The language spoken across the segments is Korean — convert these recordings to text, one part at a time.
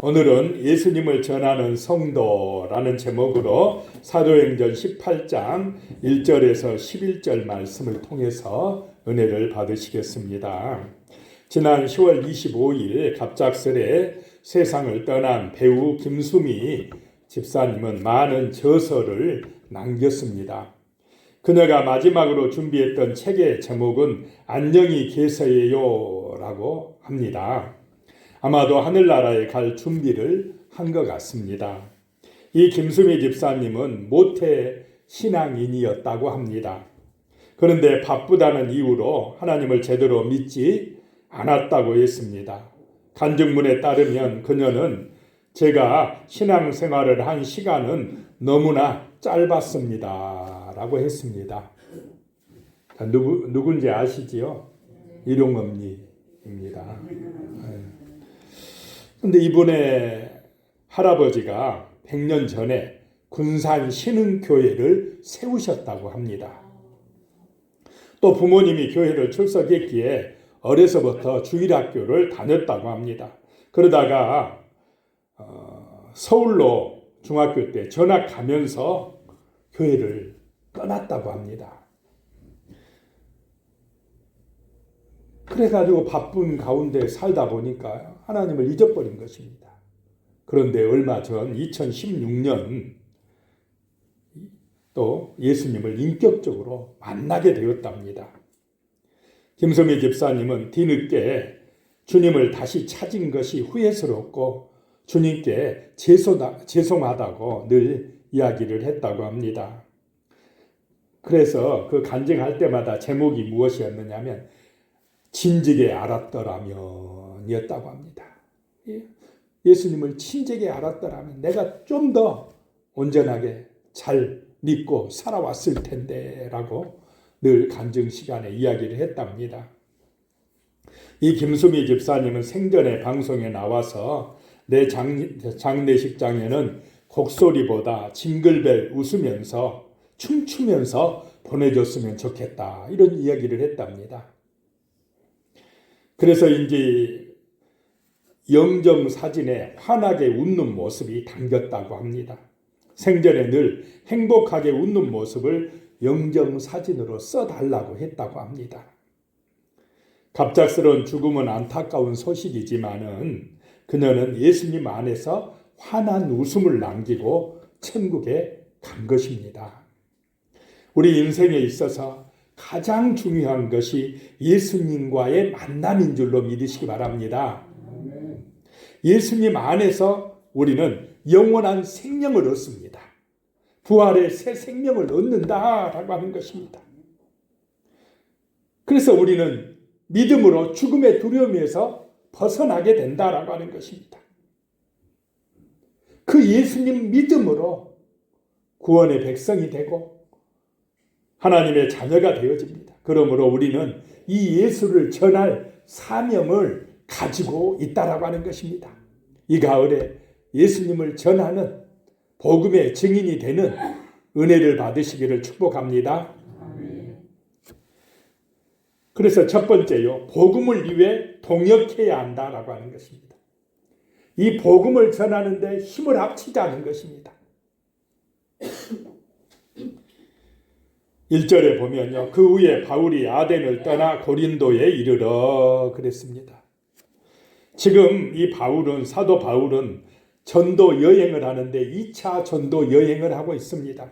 오늘은 예수님을 전하는 성도라는 제목으로 사도행전 18장 1절에서 11절 말씀을 통해서 은혜를 받으시겠습니다. 지난 10월 25일 갑작스레 세상을 떠난 배우 김수미 집사님은 많은 저서를 남겼습니다. 그녀가 마지막으로 준비했던 책의 제목은 안녕히 계세요 라고 합니다. 아마도 하늘나라에 갈 준비를 한 것 같습니다. 이 김수미 집사님은 모태 신앙인이었다고 합니다. 그런데 바쁘다는 이유로 하나님을 제대로 믿지 않았다고 했습니다. 간증문에 따르면 그녀는 제가 신앙생활을 한 시간은 너무나 짧았습니다 라고 했습니다. 누군지 아시지요? 일용엄니입니다. 그런데 이분의 할아버지가 100년 전에 군산 신흥교회를 세우셨다고 합니다. 또 부모님이 교회를 출석했기에 어려서부터 주일학교를 다녔다고 합니다. 그러다가 서울로 중학교 때 전학 가면서 교회를 떠났다고 합니다. 그래가지고 바쁜 가운데 살다 보니까 하나님을 잊어버린 것입니다. 그런데 얼마 전 2016년 또 예수님을 인격적으로 만나게 되었답니다. 김소미 집사님은 뒤늦게 주님을 다시 찾은 것이 후회스럽고 주님께 죄송하다고 늘 이야기를 했다고 합니다. 그래서 그 간증할 때마다 제목이 무엇이었느냐면 진즉에 알았더라면 이었다고 합니다. 예수님을 진즉에 알았더라면 내가 좀 더 온전하게 잘 믿고 살아왔을 텐데 라고 늘 간증 시간에 이야기를 했답니다. 이 김수미 집사님은 생전에 방송에 나와서 내 장례식장에는 곡소리보다 징글벨 웃으면서 춤추면서 보내줬으면 좋겠다 이런 이야기를 했답니다. 그래서 이제 영정사진에 환하게 웃는 모습이 담겼다고 합니다. 생전에 늘 행복하게 웃는 모습을 영정사진으로 써달라고 했다고 합니다. 갑작스러운 죽음은 안타까운 소식이지만은 그녀는 예수님 안에서 환한 웃음을 남기고 천국에 간 것입니다. 우리 인생에 있어서 가장 중요한 것이 예수님과의 만남인 줄로 믿으시기 바랍니다. 예수님 안에서 우리는 영원한 생명을 얻습니다. 부활의 새 생명을 얻는다라고 하는 것입니다. 그래서 우리는 믿음으로 죽음의 두려움에서 벗어나게 된다라고 하는 것입니다. 그 예수님 믿음으로 구원의 백성이 되고 하나님의 자녀가 되어집니다. 그러므로 우리는 이 예수를 전할 사명을 가지고 있다라고 하는 것입니다. 이 가을에 예수님을 전하는 복음의 증인이 되는 은혜를 받으시기를 축복합니다. 그래서 첫 번째요, 복음을 위해 동역해야 한다라고 하는 것입니다. 이 복음을 전하는데 힘을 합치자는 것입니다. 1절에 보면요. 그 후에 바울이 아덴을 떠나 고린도에 이르러 그랬습니다. 지금 이 바울은 사도 바울은 전도 여행을 하는데 2차 전도 여행을 하고 있습니다.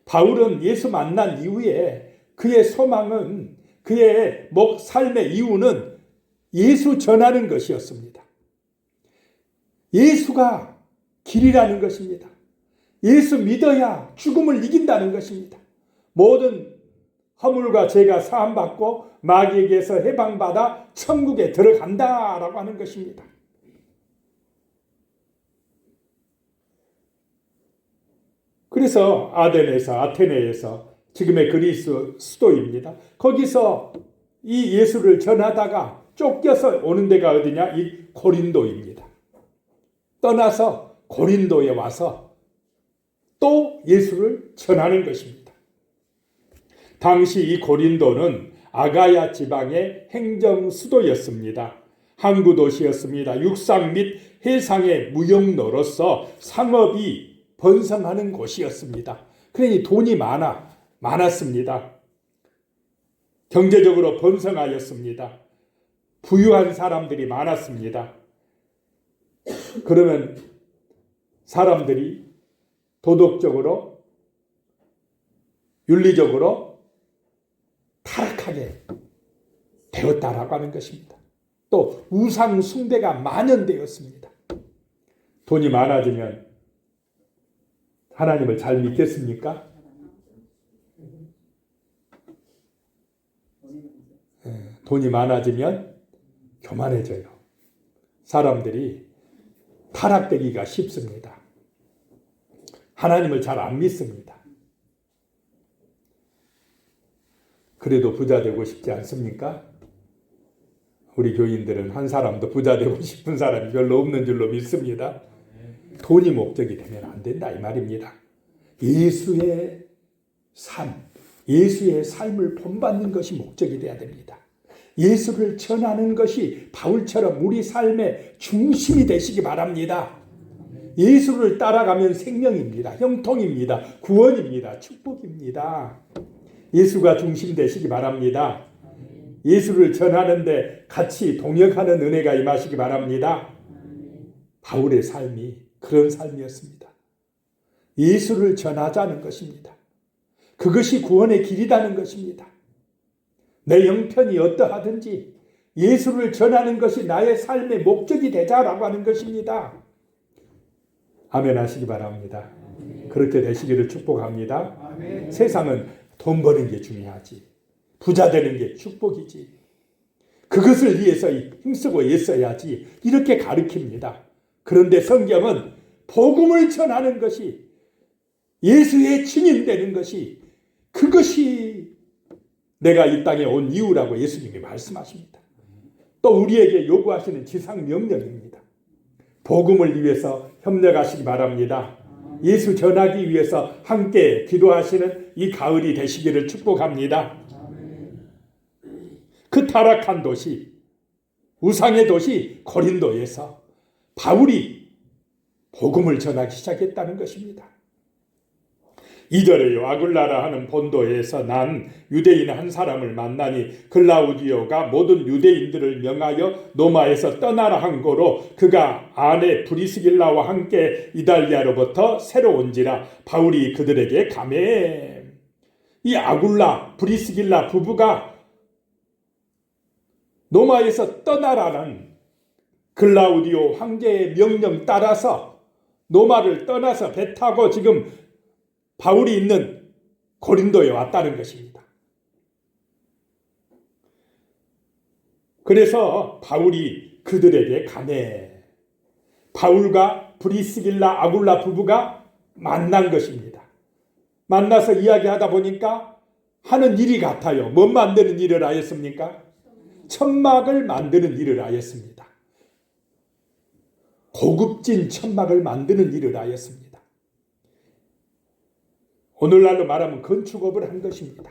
바울은 예수 만난 이후에 그의 소망은 그의 삶의 이유는 예수 전하는 것이었습니다. 예수가 길이라는 것입니다. 예수 믿어야 죽음을 이긴다는 것입니다. 모든 허물과 죄가 사함받고 마귀에게서 해방받아 천국에 들어간다라고 하는 것입니다. 그래서 아테네에서 지금의 그리스 수도입니다. 거기서 이 예수를 전하다가 쫓겨서 오는 데가 어디냐? 이 고린도입니다. 떠나서 고린도에 와서 또 예수를 전하는 것입니다. 당시 이 고린도는 아가야 지방의 행정 수도였습니다. 항구 도시였습니다. 육상 및 해상의 무역로로서 상업이 번성하는 곳이었습니다. 그러니 돈이 많았습니다. 경제적으로 번성하였습니다. 부유한 사람들이 많았습니다. 그러면 사람들이 도덕적으로, 윤리적으로 타락하게 되었다라고 하는 것입니다. 또 우상 숭배가 만연되었습니다. 돈이 많아지면 하나님을 잘 믿겠습니까? 돈이 많아지면 교만해져요. 사람들이 타락되기가 쉽습니다. 하나님을 잘 안 믿습니다. 그래도 부자 되고 싶지 않습니까? 우리 교인들은 한 사람도 부자 되고 싶은 사람이 별로 없는 줄로 믿습니다. 돈이 목적이 되면 안 된다 이 말입니다. 예수의 삶을 본받는 것이 목적이 되어야 됩니다. 예수를 전하는 것이 바울처럼 우리 삶의 중심이 되시기 바랍니다. 예수를 따라가면 생명입니다. 형통입니다. 구원입니다. 축복입니다. 예수가 중심 되시기 바랍니다. 예수를 전하는데 같이 동역하는 은혜가 임하시기 바랍니다. 바울의 삶이 그런 삶이었습니다. 예수를 전하자는 것입니다. 그것이 구원의 길이라는 것입니다. 내 형편이 어떠하든지 예수를 전하는 것이 나의 삶의 목적이 되자라고 하는 것입니다. 아멘 하시기 바랍니다. 그렇게 되시기를 축복합니다. 세상은 돈 버는 게 중요하지. 부자 되는 게 축복이지. 그것을 위해서 힘쓰고 애써야지. 이렇게 가르칩니다. 그런데 성경은 복음을 전하는 것이, 예수의 증인되는 것이, 그것이 내가 이 땅에 온 이유라고 예수님이 말씀하십니다. 또 우리에게 요구하시는 지상 명령입니다. 복음을 위해서 협력하시기 바랍니다. 예수 전하기 위해서 함께 기도하시는 이 가을이 되시기를 축복합니다. 그 타락한 도시, 우상의 도시 고린도에서 바울이 복음을 전하기 시작했다는 것입니다. 2절에요. 아굴라라 하는 본도에서 난 유대인 한 사람을 만나니 글라우디오가 모든 유대인들을 명하여 노마에서 떠나라 한 거로 그가 아내 브리스길라와 함께 이달리아로부터 새로 온지라. 바울이 그들에게 가매. 이 아굴라 브리스길라 부부가 노마에서 떠나라는 글라우디오 황제의 명령 따라서 노마를 떠나서 배 타고 지금 바울이 있는 고린도에 왔다는 것입니다. 그래서 바울이 그들에게 가매. 바울과 브리스길라 아굴라 부부가 만난 것입니다. 만나서 이야기하다 보니까 하는 일이 같아요. 뭔 만드는 일을 하였습니까? 천막을 만드는 일을 하였습니다. 고급진 천막을 만드는 일을 하였습니다. 오늘날로 말하면 건축업을 한 것입니다.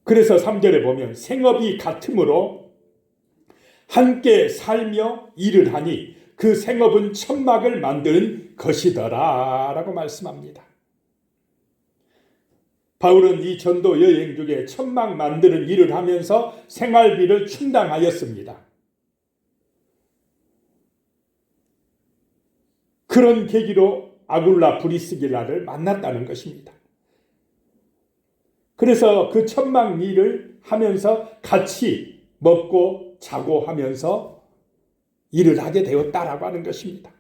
그래서 3절에 보면 생업이 같으므로 함께 살며 일을 하니 그 생업은 천막을 만드는 것이더라 라고 말씀합니다. 바울은 이 전도 여행 중에 천막 만드는 일을 하면서 생활비를 충당하였습니다. 그런 계기로 아굴라 브리스길라를 만났다는 것입니다. 그래서 그 천막 일을 하면서 같이 먹고 자고 하면서 일을 하게 되었다라고 하는 것입니다.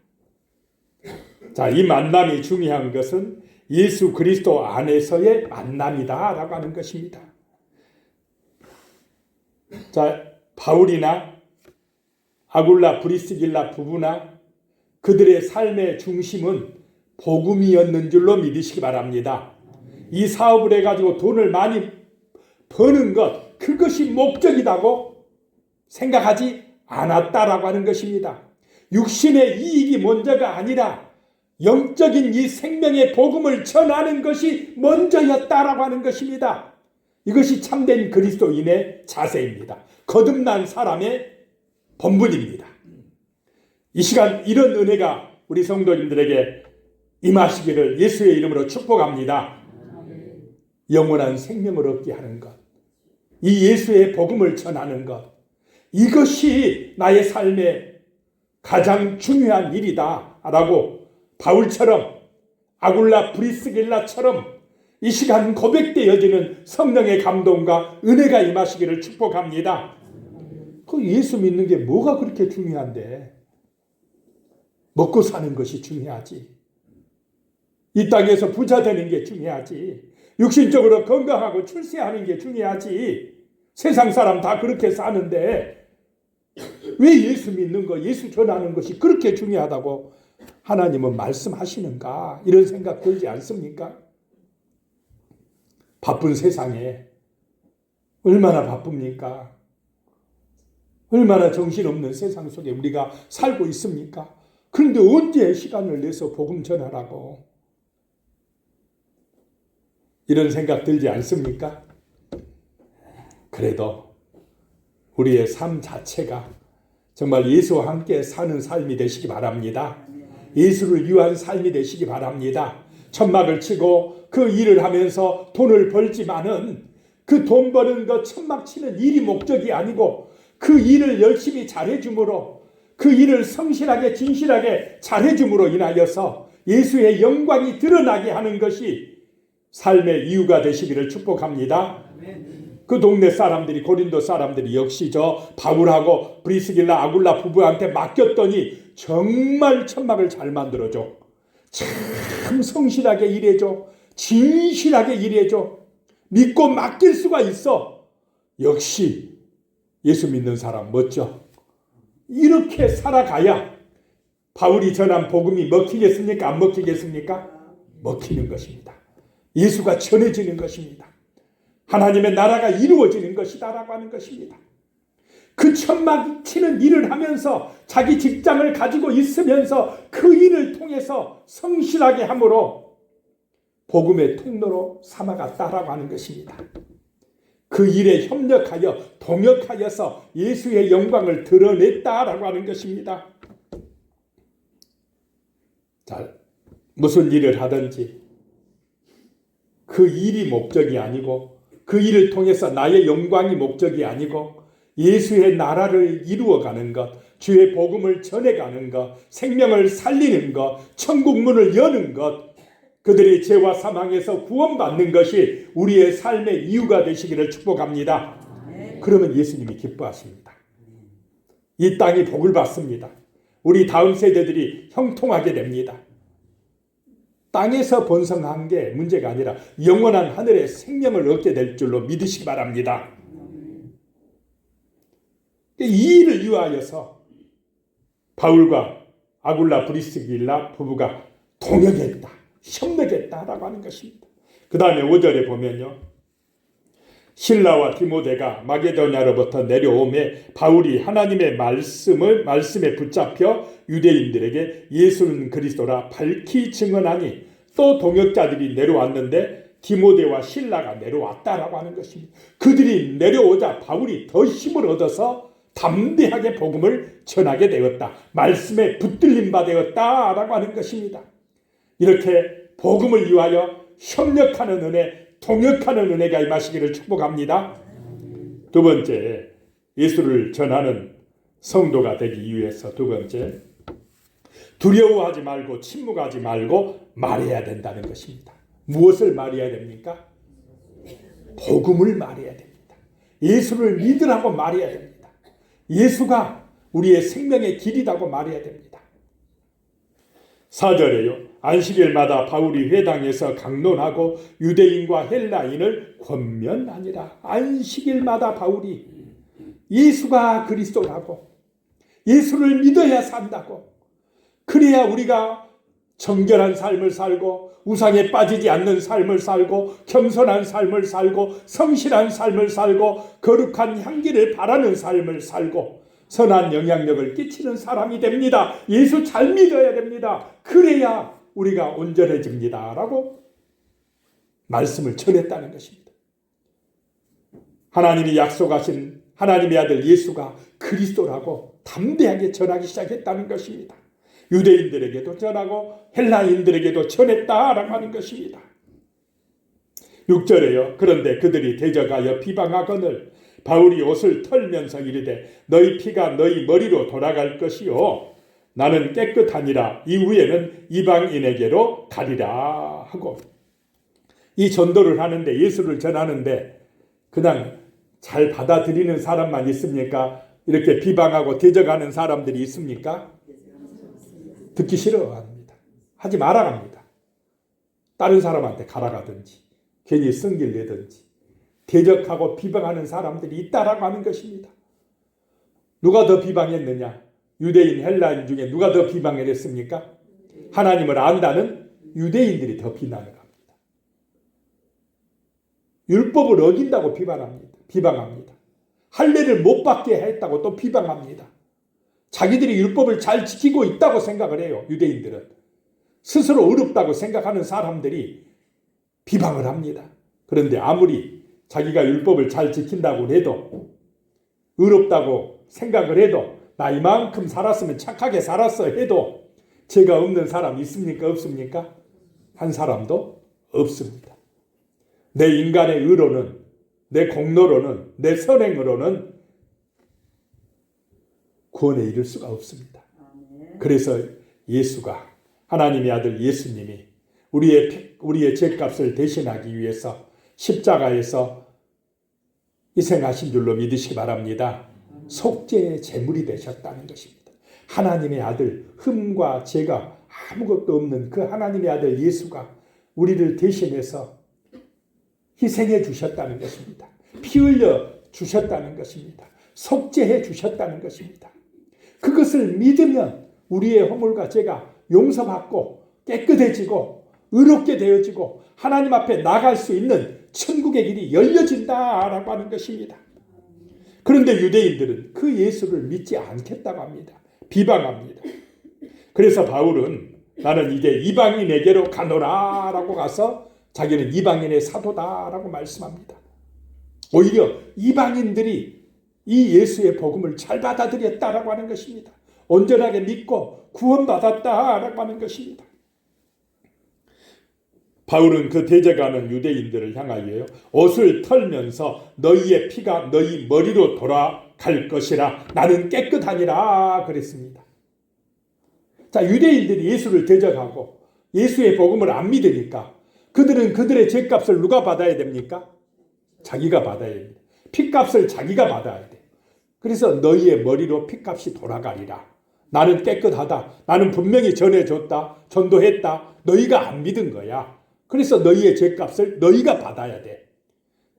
자, 이 만남이 중요한 것은 예수 그리스도 안에서의 만남이다라고 하는 것입니다. 자, 바울이나 아굴라 브리스길라 부부나 그들의 삶의 중심은 복음이었는 줄로 믿으시기 바랍니다. 이 사업을 해가지고 돈을 많이 버는 것, 그것이 목적이라고 생각하지 않았다라고 하는 것입니다. 육신의 이익이 먼저가 아니라 영적인 이 생명의 복음을 전하는 것이 먼저였다라고 하는 것입니다. 이것이 참된 그리스도인의 자세입니다. 거듭난 사람의 본분입니다. 이 시간 이런 은혜가 우리 성도님들에게 임하시기를 예수의 이름으로 축복합니다. 영원한 생명을 얻게 하는 것, 이 예수의 복음을 전하는 것, 이것이 나의 삶의 가장 중요한 일이다 라고 바울처럼 아굴라 브리스길라처럼 이 시간 고백되어지는 성령의 감동과 은혜가 임하시기를 축복합니다. 그 예수 믿는 게 뭐가 그렇게 중요한데? 먹고 사는 것이 중요하지. 이 땅에서 부자 되는 게 중요하지. 육신적으로 건강하고 출세하는 게 중요하지. 세상 사람 다 그렇게 사는데 왜 예수 믿는 거, 예수 전하는 것이 그렇게 중요하다고 하나님은 말씀하시는가? 이런 생각 들지 않습니까? 바쁜 세상에 얼마나 바쁩니까? 얼마나 정신없는 세상 속에 우리가 살고 있습니까? 그런데 언제 시간을 내서 복음 전하라고? 이런 생각 들지 않습니까? 그래도 우리의 삶 자체가 정말 예수와 함께 사는 삶이 되시기 바랍니다. 예수를 위한 삶이 되시기 바랍니다. 천막을 치고 그 일을 하면서 돈을 벌지만은 그 돈 버는 것 천막 치는 일이 목적이 아니고 그 일을 열심히 잘해줌으로 그 일을 성실하게 진실하게 잘해줌으로 인하여서 예수의 영광이 드러나게 하는 것이 삶의 이유가 되시기를 축복합니다. 그 동네 사람들이 고린도 사람들이 역시 저 바울하고 브리스길라 아굴라 부부한테 맡겼더니 정말 천막을 잘 만들어줘. 참 성실하게 일해줘. 진실하게 일해줘. 믿고 맡길 수가 있어. 역시 예수 믿는 사람 멋져. 이렇게 살아가야 바울이 전한 복음이 먹히겠습니까? 안 먹히겠습니까? 먹히는 것입니다. 예수가 전해지는 것입니다. 하나님의 나라가 이루어지는 것이다 라고 하는 것입니다. 그 천막 치는 일을 하면서 자기 직장을 가지고 있으면서 그 일을 통해서 성실하게 함으로 복음의 통로로 삼아갔다라고 하는 것입니다. 그 일에 협력하여 동역하여서 예수의 영광을 드러냈다라고 하는 것입니다. 자, 무슨 일을 하든지 그 일이 목적이 아니고 그 일을 통해서 나의 영광이 목적이 아니고 예수의 나라를 이루어가는 것, 주의 복음을 전해가는 것, 생명을 살리는 것, 천국 문을 여는 것, 그들이 죄와 사망에서 구원받는 것이 우리의 삶의 이유가 되시기를 축복합니다. 그러면 예수님이 기뻐하십니다. 이 땅이 복을 받습니다. 우리 다음 세대들이 형통하게 됩니다. 땅에서 번성한 게 문제가 아니라 영원한 하늘의 생명을 얻게 될 줄로 믿으시기 바랍니다. 이 일을 위하여서 바울과 아굴라 브리스길라 부부가 동역했다, 협력했다라고 하는 것입니다. 그 다음에 5절에 보면요. 실라와 디모데가 마게도냐로부터 내려오매 바울이 하나님의 말씀에 붙잡혀 유대인들에게 예수는 그리스도라 밝히 증언하니 또 동역자들이 내려왔는데 디모데와 실라가 내려왔다라고 하는 것입니다. 그들이 내려오자 바울이 더 힘을 얻어서 담대하게 복음을 전하게 되었다. 말씀에 붙들림 바 되었다라고 하는 것입니다. 이렇게 복음을 위하여 협력하는 은혜, 동역하는 은혜가 임하시기를 축복합니다. 두 번째, 예수를 전하는 성도가 되기 위해서 두 번째, 두려워하지 말고 침묵하지 말고 말해야 된다는 것입니다. 무엇을 말해야 됩니까? 복음을 말해야 됩니다. 예수를 믿으라고 말해야 됩니다. 예수가 우리의 생명의 길이라고 말해야 됩니다. 4절에요. 안식일마다 바울이 회당에서 강론하고 유대인과 헬라인을 권면하니라. 안식일마다 바울이 예수가 그리스도라고, 예수를 믿어야 산다고, 그래야 우리가 정결한 삶을 살고 우상에 빠지지 않는 삶을 살고 겸손한 삶을 살고 성실한 삶을 살고 거룩한 향기를 바라는 삶을 살고 선한 영향력을 끼치는 사람이 됩니다. 예수 잘 믿어야 됩니다. 그래야 우리가 온전해집니다 라고 말씀을 전했다는 것입니다. 하나님이 약속하신 하나님의 아들 예수가 그리스도라고 담대하게 전하기 시작했다는 것입니다. 유대인들에게도 전하고 헬라인들에게도 전했다라고 하는 것입니다. 6절에요. 그런데 그들이 대적하여 비방하거늘 바울이 옷을 털면서 이르되 너희 피가 너희 머리로 돌아갈 것이요 나는 깨끗하니라 이후에는 이방인에게로 가리라 하고, 이 전도를 하는데, 예수를 전하는데 그냥 잘 받아들이는 사람만 있습니까? 이렇게 비방하고 대적하는 사람들이 있습니까? 듣기 싫어합니다. 하지 말아갑니다. 다른 사람한테 가라가든지 괜히 성질 내든지 대적하고 비방하는 사람들이 있다라고 하는 것입니다. 누가 더 비방했느냐? 유대인, 헬라인 중에 누가 더 비방을 했습니까? 하나님을 안다는 유대인들이 더 비난을 합니다. 율법을 어긴다고 비방합니다. 할례를 못 받게 했다고 또 비방합니다. 자기들이 율법을 잘 지키고 있다고 생각을 해요. 유대인들은 스스로 어렵다고 생각하는 사람들이 비방을 합니다. 그런데 아무리 자기가 율법을 잘 지킨다고 해도, 의롭다고 생각을 해도, 나 이만큼 살았으면 착하게 살았어 해도 죄가 없는 사람 있습니까? 없습니까? 한 사람도 없습니다. 내 인간의 의로는, 내 공로로는, 내 선행으로는 구원에 이를 수가 없습니다. 그래서 예수가, 하나님의 아들 예수님이 우리의 죄값을 대신하기 위해서 십자가에서 희생하신 줄로 믿으시기 바랍니다. 속죄의 제물이 되셨다는 것입니다. 하나님의 아들, 흠과 죄가 아무것도 없는 그 하나님의 아들 예수가 우리를 대신해서 희생해 주셨다는 것입니다. 피 흘려 주셨다는 것입니다. 속죄해 주셨다는 것입니다. 그것을 믿으면 우리의 허물과 죄가 용서받고 깨끗해지고 의롭게 되어지고 하나님 앞에 나갈 수 있는 천국의 길이 열려진다라고 하는 것입니다. 그런데 유대인들은 그 예수를 믿지 않겠다고 합니다. 비방합니다. 그래서 바울은 나는 이제 이방인에게로 가노라라고 가서 자기는 이방인의 사도다라고 말씀합니다. 오히려 이방인들이 이 예수의 복음을 잘 받아들였다라고 하는 것입니다. 온전하게 믿고 구원받았다라고 하는 것입니다. 바울은 그 대적하는 유대인들을 향하여 옷을 털면서 너희의 피가 너희 머리로 돌아갈 것이라 나는 깨끗하니라 그랬습니다. 자, 유대인들이 예수를 대적하고 예수의 복음을 안 믿으니까 그들은 그들의 죄값을 누가 받아야 됩니까? 자기가 받아야 됩니다. 피값을 자기가 받아야 돼요. 그래서 너희의 머리로 피값이 돌아가리라. 나는 깨끗하다. 나는 분명히 전해줬다. 전도했다. 너희가 안 믿은 거야. 그래서 너희의 죄값을 너희가 받아야 돼.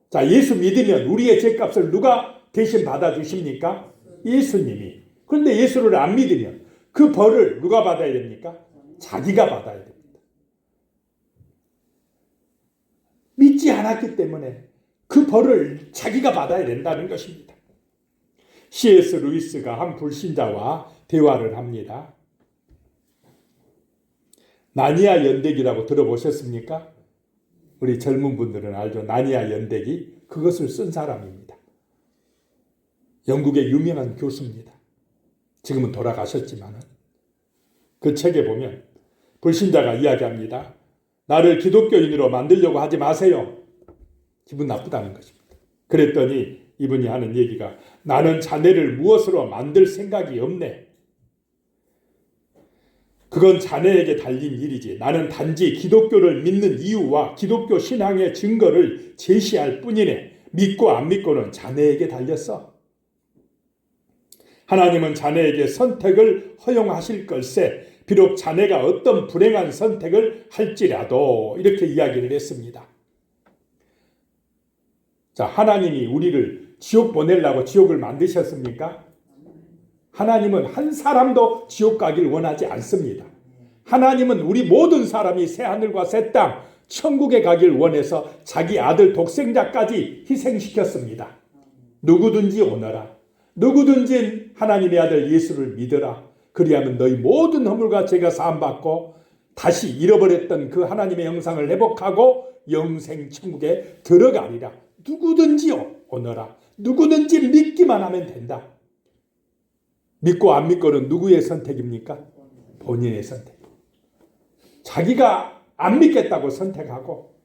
자, 예수 믿으면 우리의 죄값을 누가 대신 받아주십니까? 예수님이. 그런데 예수를 안 믿으면 그 벌을 누가 받아야 됩니까? 자기가 받아야 됩니다. 믿지 않았기 때문에 그 벌을 자기가 받아야 된다는 것입니다. C.S. 루이스가 한 불신자와 대화를 합니다. 나니아 연대기라고 들어보셨습니까? 우리 젊은 분들은 알죠. 나니아 연대기, 그것을 쓴 사람입니다. 영국의 유명한 교수입니다. 지금은 돌아가셨지만 그 책에 보면 불신자가 이야기합니다. 나를 기독교인으로 만들려고 하지 마세요. 기분 나쁘다는 것입니다. 그랬더니 이분이 하는 얘기가 나는 자네를 무엇으로 만들 생각이 없네. 그건 자네에게 달린 일이지. 나는 단지 기독교를 믿는 이유와 기독교 신앙의 증거를 제시할 뿐이네. 믿고 안 믿고는 자네에게 달렸어. 하나님은 자네에게 선택을 허용하실 걸세. 비록 자네가 어떤 불행한 선택을 할지라도 이렇게 이야기를 했습니다. 자, 하나님이 우리를 지옥 보내려고 지옥을 만드셨습니까? 하나님은 한 사람도 지옥 가길 원하지 않습니다. 하나님은 우리 모든 사람이 새하늘과 새 땅, 천국에 가길 원해서 자기 아들 독생자까지 희생시켰습니다. 누구든지 오너라. 누구든지 하나님의 아들 예수를 믿어라. 그리하면 너희 모든 허물과 죄가 사함받고 다시 잃어버렸던 그 하나님의 형상을 회복하고 영생 천국에 들어가리라. 누구든지요. 오너라. 누구든지 믿기만 하면 된다. 믿고 안 믿고는 누구의 선택입니까? 본인의 선택. 자기가 안 믿겠다고 선택하고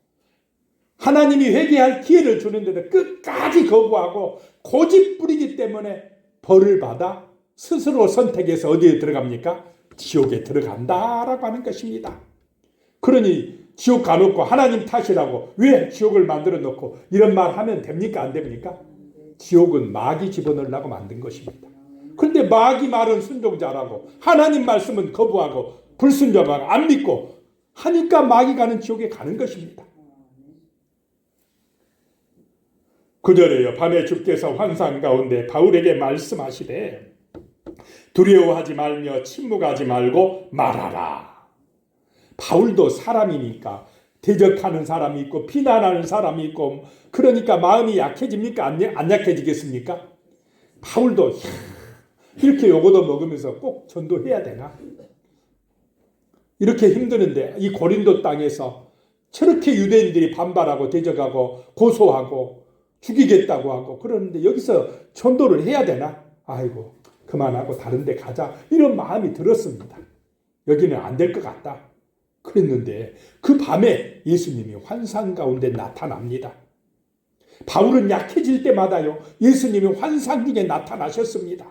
하나님이 회개할 기회를 주는데도 끝까지 거부하고 고집 부리기 때문에 벌을 받아 스스로 선택해서 어디에 들어갑니까? 지옥에 들어간다라고 하는 것입니다. 그러니 지옥 가놓고 하나님 탓이라고 왜 지옥을 만들어 놓고 이런 말 하면 됩니까? 안 됩니까? 지옥은 마귀 집어넣으려고 만든 것입니다. 그런데 마귀 말은 순종자라고 하나님 말씀은 거부하고 불순종하고 안 믿고 하니까 마귀 가는 지옥에 가는 것입니다. 9절에요. 밤에 주께서 환상 가운데 바울에게 말씀하시되 두려워하지 말며 침묵하지 말고 말하라. 바울도 사람이니까 대적하는 사람이 있고 비난하는 사람이 있고 그러니까 마음이 약해집니까? 안 약해지겠습니까? 바울도 이렇게 요거도 먹으면서 꼭 전도해야 되나? 이렇게 힘드는데 이 고린도 땅에서 저렇게 유대인들이 반발하고 대적하고 고소하고 죽이겠다고 하고 그러는데 여기서 전도를 해야 되나? 아이고 그만하고 다른 데 가자 이런 마음이 들었습니다. 여기는 안 될 것 같다. 그랬는데 그 밤에 예수님이 환상 가운데 나타납니다. 바울은 약해질 때마다요 예수님이 환상 중에 나타나셨습니다.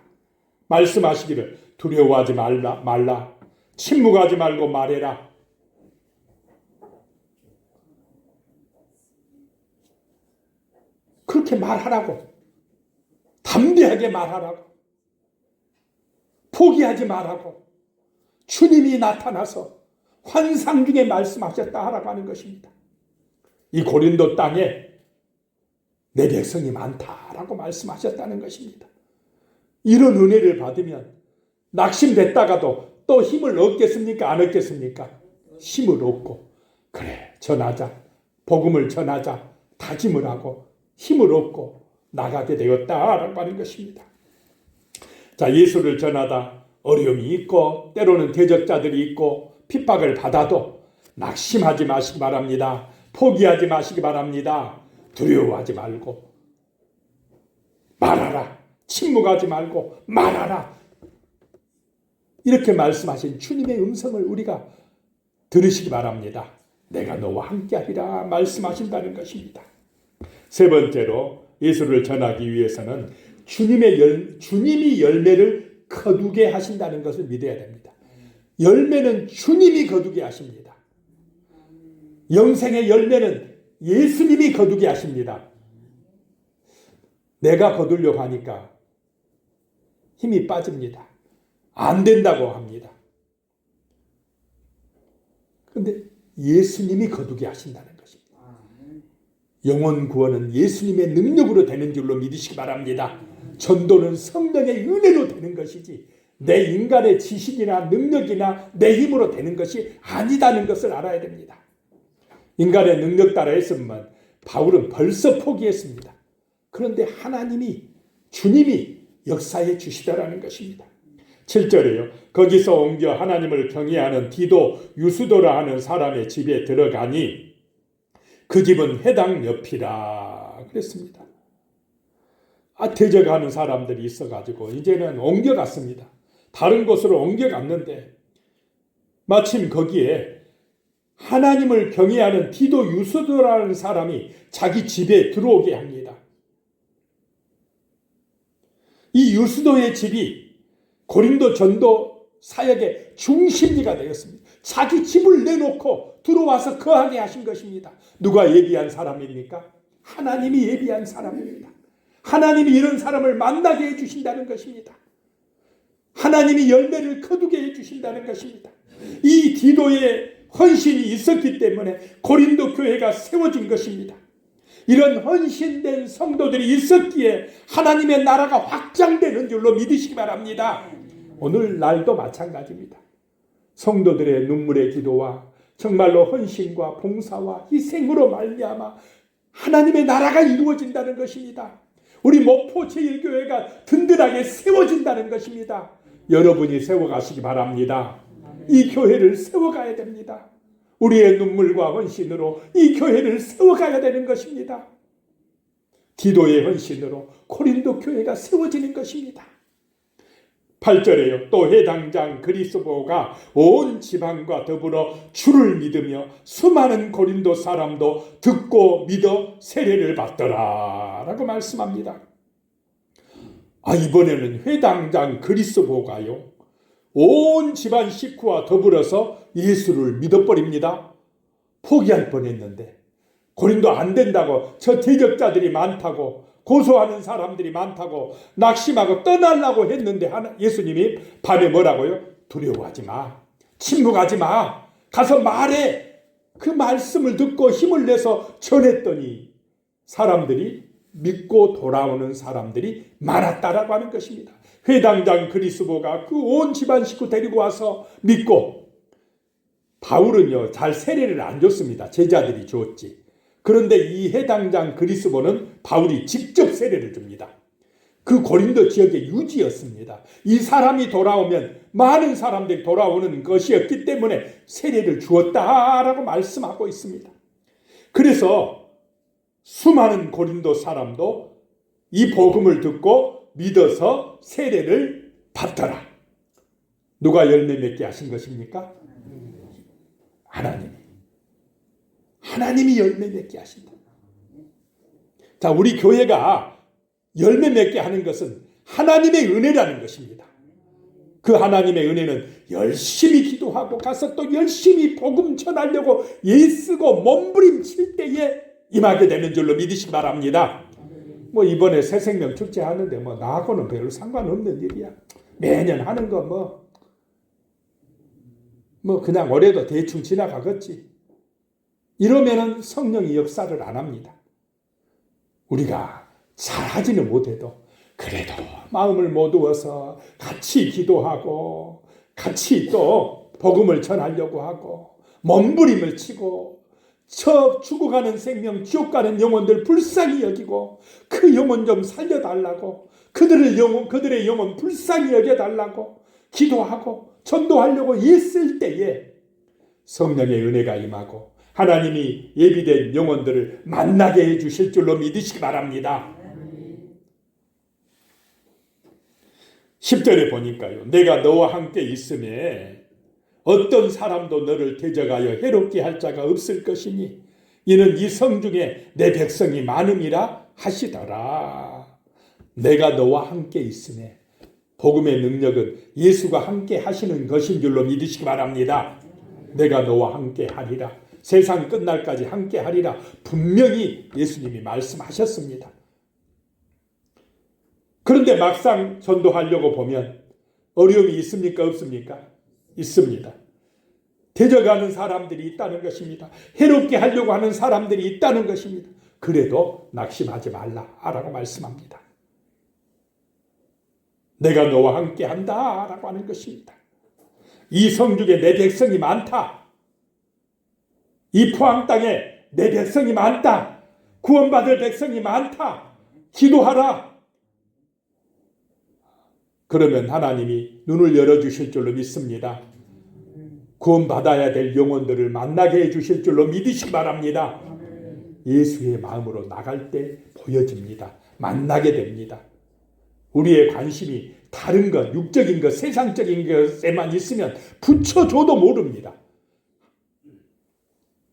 말씀하시기를 두려워하지 말라. 침묵하지 말고 말해라. 그렇게 말하라고. 담대하게 말하라고. 포기하지 말라고. 주님이 나타나서 환상 중에 말씀하셨다 하라고 하는 것입니다. 이 고린도 땅에 내 백성이 많다라고 말씀하셨다는 것입니다. 이런 은혜를 받으면 낙심됐다가도 또 힘을 얻겠습니까? 안 얻겠습니까? 힘을 얻고 그래 전하자. 복음을 전하자. 다짐을 하고 힘을 얻고 나가게 되었다라고 하는 것입니다. 자, 예수를 전하다 어려움이 있고 때로는 대적자들이 있고 핍박을 받아도 낙심하지 마시기 바랍니다. 포기하지 마시기 바랍니다. 두려워하지 말고 말하라. 침묵하지 말고 말하라. 이렇게 말씀하신 주님의 음성을 우리가 들으시기 바랍니다. 내가 너와 함께하리라 말씀하신다는 것입니다. 세 번째로 예수를 전하기 위해서는 주님이 열매를 거두게 하신다는 것을 믿어야 됩니다. 열매는 주님이 거두게 하십니다. 영생의 열매는 예수님이 거두게 하십니다. 내가 거두려고 하니까 힘이 빠집니다. 안 된다고 합니다. 그런데 예수님이 거두게 하신다는 것입니다. 영혼 구원은 예수님의 능력으로 되는 줄로 믿으시기 바랍니다. 전도는 성령의 은혜로 되는 것이지 내 인간의 지식이나 능력이나 내 힘으로 되는 것이 아니다는 것을 알아야 됩니다. 인간의 능력 따라 했으면 바울은 벌써 포기했습니다. 그런데 주님이 역사해 주시더라는 것입니다. 7절에요. 거기서 옮겨 하나님을 경외하는 디도 유스도라 하는 사람의 집에 들어가니 그 집은 회당 옆이라 그랬습니다. 대적하는 사람들이 있어가지고 이제는 옮겨갔습니다. 다른 곳으로 옮겨갔는데 마침 거기에 하나님을 경외하는 디도 유스도라는 사람이 자기 집에 들어오게 합니다. 이 유스도의 집이 고린도 전도 사역의 중심지가 되었습니다. 자기 집을 내놓고 들어와서 거하게 하신 것입니다. 누가 예비한 사람입니까? 하나님이 예비한 사람입니다. 하나님이 이런 사람을 만나게 해주신다는 것입니다. 하나님이 열매를 거두게 해주신다는 것입니다. 이 디도의 헌신이 있었기 때문에 고린도 교회가 세워진 것입니다. 이런 헌신된 성도들이 있었기에 하나님의 나라가 확장되는 줄로 믿으시기 바랍니다. 오늘날도 마찬가지입니다. 성도들의 눈물의 기도와 정말로 헌신과 봉사와 희생으로 말미암아 하나님의 나라가 이루어진다는 것입니다. 우리 목포 제1교회가 든든하게 세워진다는 것입니다. 여러분이 세워가시기 바랍니다. 이 교회를 세워가야 됩니다. 우리의 눈물과 헌신으로 이 교회를 세워가야 되는 것입니다. 디도의 헌신으로 고린도 교회가 세워지는 것입니다. 8절에요. 또 해당장 그리스도가 온 지방과 더불어 주를 믿으며 수많은 고린도 사람도 듣고 믿어 세례를 받더라 라고 말씀합니다. 이번에는 회당장 그리스도가요, 온 집안 식구와 더불어서 예수를 믿어버립니다. 포기할 뻔했는데, 고린도 안 된다고, 저 대적자들이 많다고, 고소하는 사람들이 많다고 낙심하고 떠나려고 했는데 예수님이 밤에 뭐라고요? 두려워하지 마, 침묵하지 마, 가서 말해. 그 말씀을 듣고 힘을 내서 전했더니 사람들이 믿고 돌아오는 사람들이 많았다라고 하는 것입니다. 회당장 그리스도가 그 온 집안 식구 데리고 와서 믿고, 바울은요 잘 세례를 안 줬습니다. 제자들이 줬지. 그런데 이 해당장 그리스도는 바울이 직접 세례를 줍니다. 그 고린도 지역의 유지였습니다. 이 사람이 돌아오면 많은 사람들이 돌아오는 것이었기 때문에 세례를 주었다라고 말씀하고 있습니다. 그래서 수많은 고린도 사람도 이 복음을 듣고 믿어서 세례를 받더라. 누가 열매 맺게 하신 것입니까? 하나님이 열매 맺게 하신다. 자, 우리 교회가 열매 맺게 하는 것은 하나님의 은혜라는 것입니다. 그 하나님의 은혜는 열심히 기도하고 가서 또 열심히 복음 전하려고 애쓰고 몸부림칠 때에 임하게 되는 줄로 믿으시기 바랍니다. 이번에 새생명 축제 하는데 나하고는 별로 상관없는 일이야. 매년 하는 거 그냥 올해도 대충 지나가겠지. 이러면은 성령이 역사를 안 합니다. 우리가 잘하지는 못해도 그래도 마음을 모두어서 같이 기도하고 같이 또 복음을 전하려고 하고 몸부림을 치고 죽어가는 생명, 지옥 가는 영혼들 불쌍히 여기고 그 영혼 좀 살려달라고, 그들의 영혼 불쌍히 여겨달라고 기도하고 전도하려고 애쓸 때에 성령의 은혜가 임하고 하나님이 예비된 영혼들을 만나게 해주실 줄로 믿으시기 바랍니다. 10절에 보니까요, 내가 너와 함께 있음에 어떤 사람도 너를 대적하여 해롭게 할 자가 없을 것이니 이는 이 성중에 내 백성이 많음이라 하시더라. 내가 너와 함께 있음에, 복음의 능력은 예수가 함께 하시는 것인 줄로 믿으시기 바랍니다. 내가 너와 함께 하리라, 세상 끝날까지 함께 하리라 분명히 예수님이 말씀하셨습니다. 그런데 막상 전도하려고 보면 어려움이 있습니까? 없습니까? 있습니다. 대적하는 사람들이 있다는 것입니다. 해롭게 하려고 하는 사람들이 있다는 것입니다. 그래도 낙심하지 말라라고 말씀합니다. 내가 너와 함께 한다라고 하는 것입니다. 이 성중에 내 백성이 많다. 이 포항 땅에 내 백성이 많다. 구원받을 백성이 많다. 기도하라. 그러면 하나님이 눈을 열어주실 줄로 믿습니다. 구원받아야 될 영혼들을 만나게 해주실 줄로 믿으시기 바랍니다. 예수의 마음으로 나갈 때 보여집니다. 만나게 됩니다. 우리의 관심이 다른 것, 육적인 것, 세상적인 것에만 있으면 붙여줘도 모릅니다.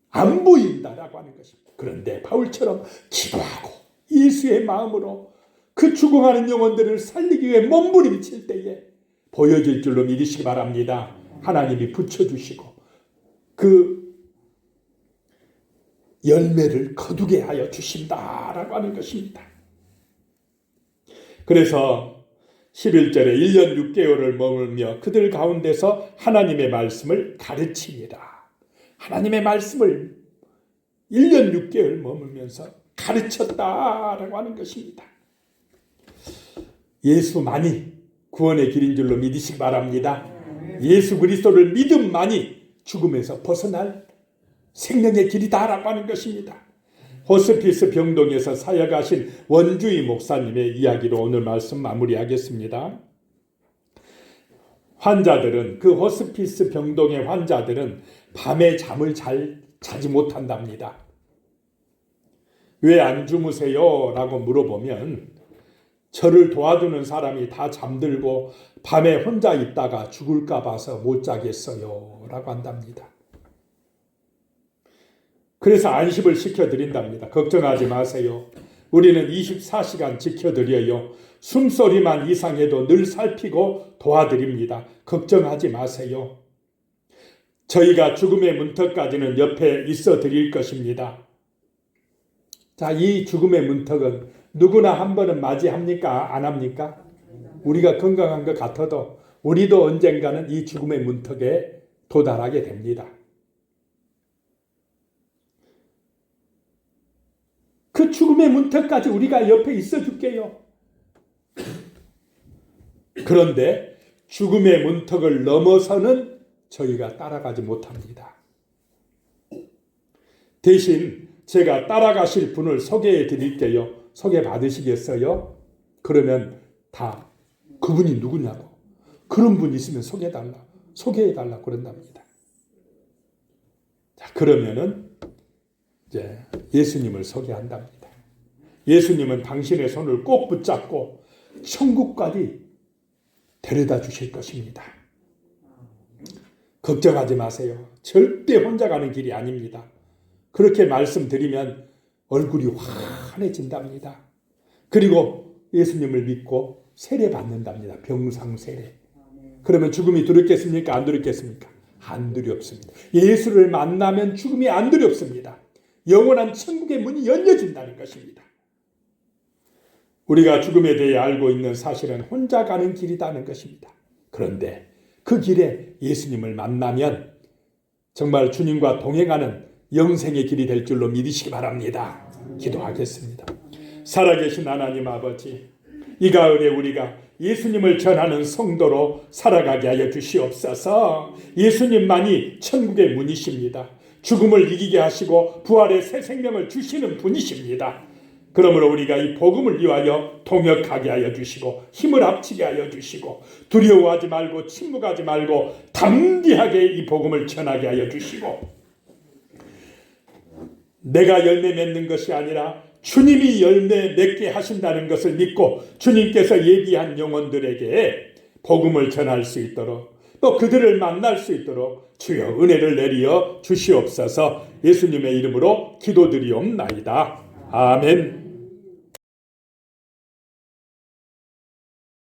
안 보인다라고 하는 것입니다. 그런데 바울처럼 기도하고 예수의 마음으로 그 죽어가는 영혼들을 살리기 위해 몸부림칠 때에 보여질 줄로 믿으시기 바랍니다. 하나님이 붙여주시고 그 열매를 거두게 하여 주신다라고 하는 것입니다. 그래서 11절에 1년 6개월을 머물며 그들 가운데서 하나님의 말씀을 가르칩니다. 하나님의 말씀을 1년 6개월 머물면서 가르쳤다라고 하는 것입니다. 예수만이 구원의 길인 줄로 믿으시기 바랍니다. 예수 그리스도를 믿음만이 죽음에서 벗어날 생명의 길이다라고 하는 것입니다. 호스피스 병동에서 사역하신 원주희 목사님의 이야기로 오늘 말씀 마무리하겠습니다. 환자들은, 그 호스피스 병동의 환자들은 밤에 잠을 잘 자지 못한답니다. 왜 안 주무세요? 라고 물어보면 저를 도와주는 사람이 다 잠들고 밤에 혼자 있다가 죽을까 봐서 못 자겠어요. 라고 한답니다. 그래서 안식을 시켜드린답니다. 걱정하지 마세요. 우리는 24시간 지켜드려요. 숨소리만 이상해도 늘 살피고 도와드립니다. 걱정하지 마세요. 저희가 죽음의 문턱까지는 옆에 있어 드릴 것입니다. 자, 이 죽음의 문턱은 누구나 한 번은 맞이합니까? 안 합니까? 우리가 건강한 것 같아도 우리도 언젠가는 이 죽음의 문턱에 도달하게 됩니다. 그 죽음의 문턱까지 우리가 옆에 있어 줄게요. 그런데 죽음의 문턱을 넘어서는 저희가 따라가지 못합니다. 대신 제가 따라가실 분을 소개해 드릴게요. 소개 받으시겠어요? 그러면 다 그분이 누구냐고. 그런 분 있으면 소개해 달라 그런답니다. 자, 그러면은 이제 예수님을 소개한답니다. 예수님은 당신의 손을 꼭 붙잡고 천국까지 데려다 주실 것입니다. 걱정하지 마세요. 절대 혼자 가는 길이 아닙니다. 그렇게 말씀드리면 얼굴이 환해진답니다. 그리고 예수님을 믿고 세례 받는답니다. 병상 세례. 그러면 죽음이 두렵겠습니까? 안 두렵겠습니까? 안 두렵습니다. 예수를 만나면 죽음이 안 두렵습니다. 영원한 천국의 문이 열려진다는 것입니다. 우리가 죽음에 대해 알고 있는 사실은 혼자 가는 길이라는 것입니다. 그런데 그 길에 예수님을 만나면 정말 주님과 동행하는 영생의 길이 될 줄로 믿으시기 바랍니다. 기도하겠습니다. 살아계신 하나님 아버지, 이 가을에 우리가 예수님을 전하는 성도로 살아가게 하여 주시옵소서. 예수님만이 천국의 문이십니다. 죽음을 이기게 하시고 부활의 새 생명을 주시는 분이십니다. 그러므로 우리가 이 복음을 위하여 동역하게 하여 주시고 힘을 합치게 하여 주시고 두려워하지 말고 침묵하지 말고 담대하게 이 복음을 전하게 하여 주시고 내가 열매 맺는 것이 아니라 주님이 열매 맺게 하신다는 것을 믿고 주님께서 예비한 영혼들에게 복음을 전할 수 있도록 또 그들을 만날 수 있도록 주여 은혜를 내리어 주시옵소서. 예수님의 이름으로 기도드리옵나이다. 아멘.